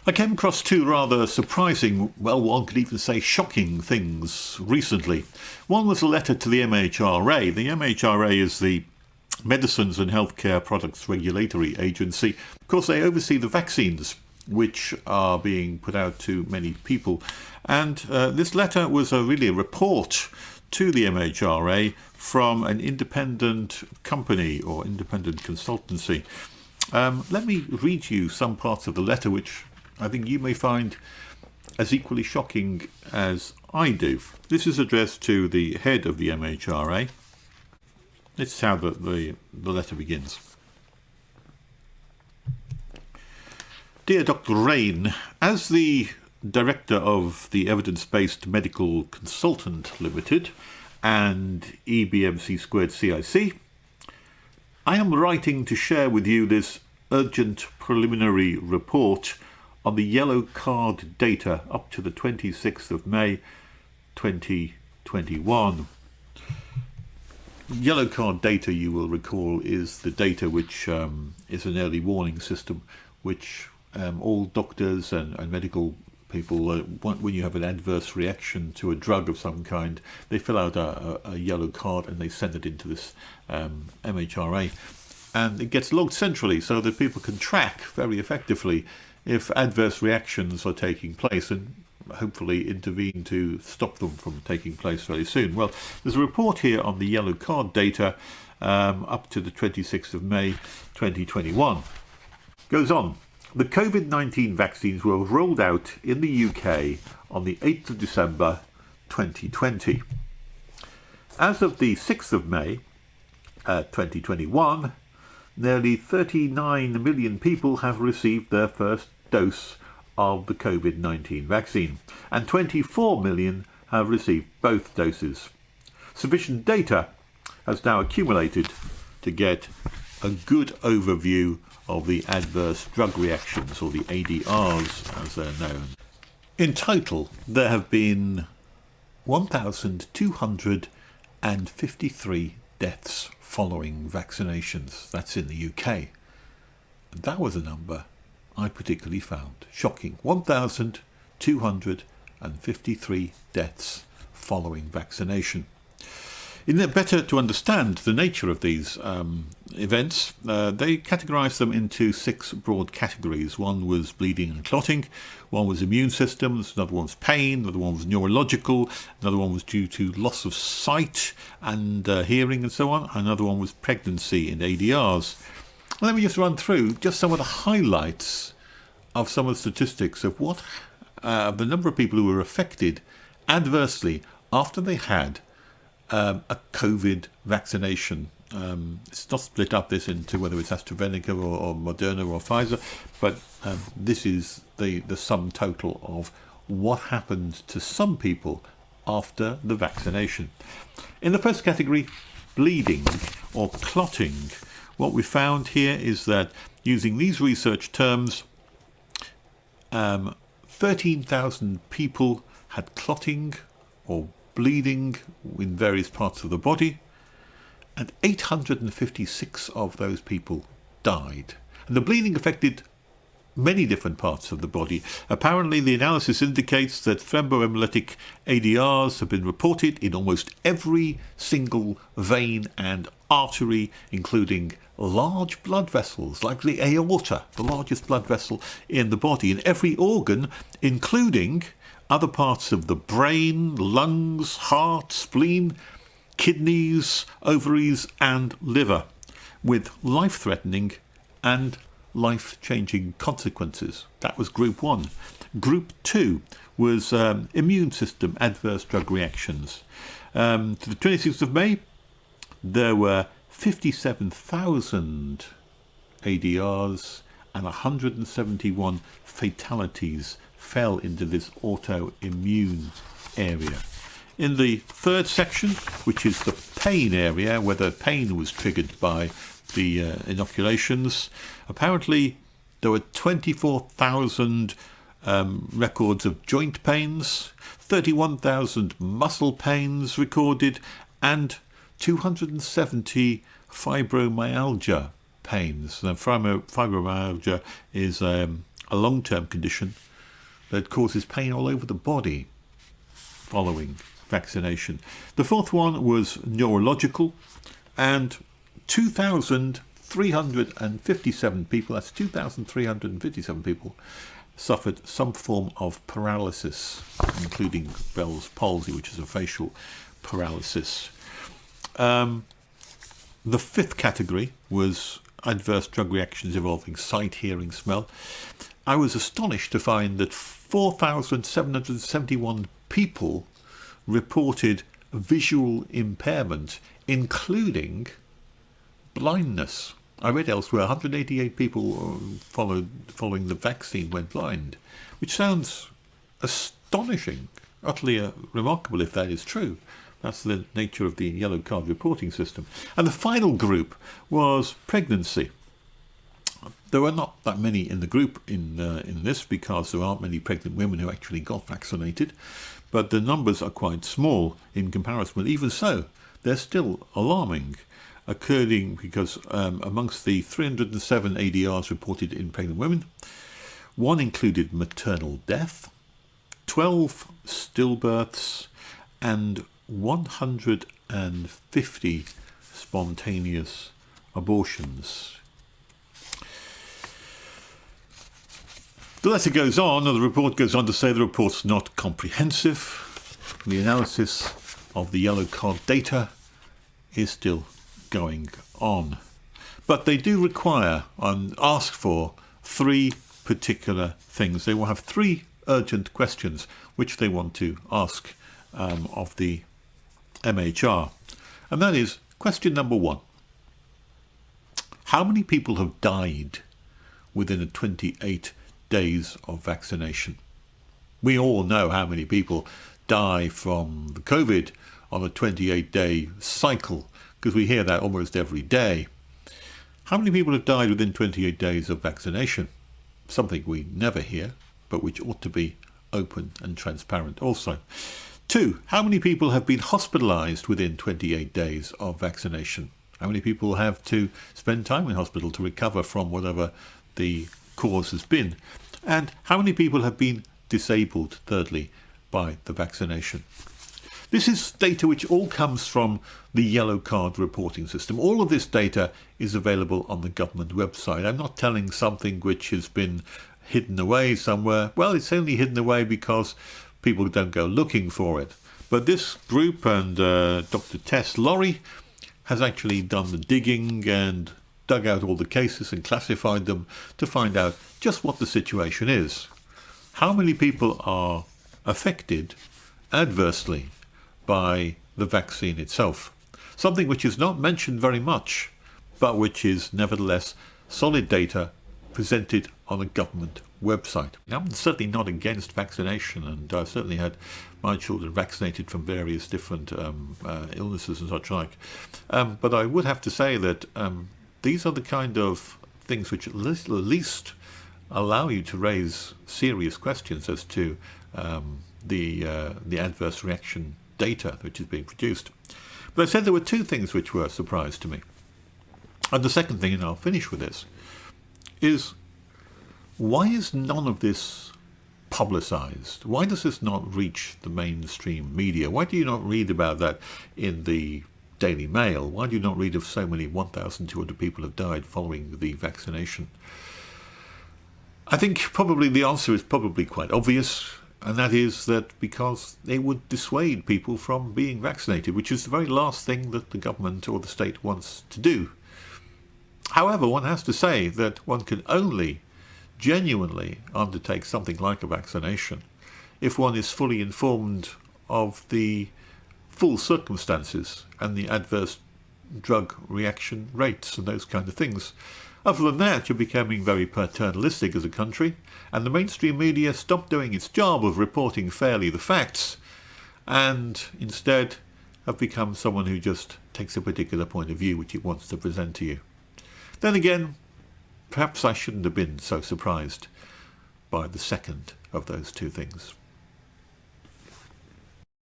I came across two rather surprising, well, one could even say shocking things recently. One was a letter to the MHRA. The MHRA is the Medicines and Healthcare Products Regulatory Agency. Of course, they oversee the vaccines which are being put out to many people. And this letter was really a report to the MHRA from an independent company or independent consultancy. Let me read you some parts of the letter which I think you may find as equally shocking as I do. This is addressed to the head of the MHRA. This is how the letter begins. Dear Dr. Rain, as the Director of the Evidence-Based Medical Consultant Limited and EBMC Squared CIC, I am writing to share with you this urgent preliminary report on the yellow card data up to the 26th of May 2021. Yellow card data, you will recall, is the data which is an early warning system which all doctors and medical people, when you have an adverse reaction to a drug of some kind, they fill out a yellow card and they send it into this MHRA. And it gets logged centrally so that people can track very effectively if adverse reactions are taking place and hopefully intervene to stop them from taking place very soon. Well, there's a report here on the yellow card data up to the 26th of May 2021. Goes on. The COVID-19 vaccines were rolled out in the UK on the 8th of December 2020. As of the 6th of May 2021, nearly 39 million people have received their first dose of the COVID-19 vaccine, and 24 million have received both doses. Sufficient data has now accumulated to get a good overview of the adverse drug reactions, or the ADRs as they're known. In total, there have been 1,253 deaths following vaccinations. That's in the UK. And that was a number I particularly found shocking. 1,253 deaths following vaccination. In order better to understand the nature of these events, they categorised them into 6 broad categories. One was bleeding and clotting, one was immune systems, another one was pain, another one was neurological, another one was due to loss of sight and hearing and so on, another one was pregnancy in ADRs. Let me just run through just some of the highlights of some of the statistics of what the number of people who were affected adversely after they had a COVID vaccination. It's not split up this into whether it's AstraZeneca or Moderna or Pfizer, but this is the sum total of what happened to some people after the vaccination. In the first category, bleeding or clotting, what we found here is that using these research terms, 13,000 people had clotting or bleeding in various parts of the body, and 856 of those people died. And the bleeding affected many different parts of the body. Apparently, the analysis indicates that thromboembolic ADRs have been reported in almost every single vein and artery, including large blood vessels like the aorta, the largest blood vessel in the body, in every organ, including other parts of the brain, lungs, heart, spleen, kidneys, ovaries and liver, with life-threatening and life-changing consequences. That was Group 1. Group 2 was immune system adverse drug reactions. To the 26th of May, there were 57,000 ADRs and 171 fatalities fell into this autoimmune area. In the third section, which is the pain area, whether pain was triggered by the inoculations, apparently there were 24,000 records of joint pains, 31,000 muscle pains recorded, and 270 fibromyalgia pains. Now, fibromyalgia is a a long-term condition that causes pain all over the body following vaccination. The fourth one was neurological, and 2,357 people, that's 2,357 people, suffered some form of paralysis, including Bell's palsy, which is a facial paralysis. The fifth category was adverse drug reactions involving sight, hearing, smell. I was astonished to find that 4,771 people reported visual impairment, including blindness. I read elsewhere 188 people following the vaccine went blind, which sounds astonishing, utterly remarkable if that is true. That's the nature of the yellow card reporting system. And the final group was pregnancy. There were not that many in the group in this, because there aren't many pregnant women who actually got vaccinated, but the numbers are quite small in comparison. But even so, they're still alarming, occurring because amongst the 307 ADRs reported in pregnant women, one included maternal death, 12 stillbirths, and 150 spontaneous abortions. The letter goes on, or the report goes on to say the report's not comprehensive. The analysis of the yellow card data is still going on. But they do require and ask for three particular things. They will have three urgent questions which they want to ask of the MHR. And that is question number one. How many people have died within the 28 days of vaccination? We all know how many people die from the COVID on a 28-day cycle, because we hear that almost every day. How many people have died within 28 days of vaccination? Something we never hear, but which ought to be open and transparent also. 2, how many people have been hospitalised within 28 days of vaccination? How many people have to spend time in hospital to recover from whatever the cause has been? And how many people have been disabled, thirdly, by the vaccination? This is data which all comes from the yellow card reporting system. All of this data is available on the government website. I'm not telling something which has been hidden away somewhere. Well, it's only hidden away because people don't go looking for it. But this group and Dr. Tess, Lawrie, has actually done the digging and dug out all the cases and classified them to find out just what the situation is. How many people are affected adversely by the vaccine itself? Something which is not mentioned very much, but which is nevertheless solid data presented on a government website. I'm certainly not against vaccination, and I've certainly had my children vaccinated from various different illnesses and such like. But I would have to say that these are the kind of things which at least allow you to raise serious questions as to the adverse reaction data which is being produced. But I said there were two things which were a surprise to me. And the second thing, and I'll finish with this, is why is none of this publicised? Why does this not reach the mainstream media? Why do you not read about that in the Daily Mail? Why do you not read of so many 1,200 people have died following the vaccination? I think probably the answer is probably quite obvious, and that is that because it would dissuade people from being vaccinated, which is the very last thing that the government or the state wants to do. However, one has to say that one can only genuinely undertake something like a vaccination if one is fully informed of the full circumstances and the adverse drug reaction rates and those kind of things. Other than that, you're becoming very paternalistic as a country, and the mainstream media stopped doing its job of reporting fairly the facts, and instead have become someone who just takes a particular point of view which it wants to present to you. Then again, perhaps I shouldn't have been so surprised by the second of those two things.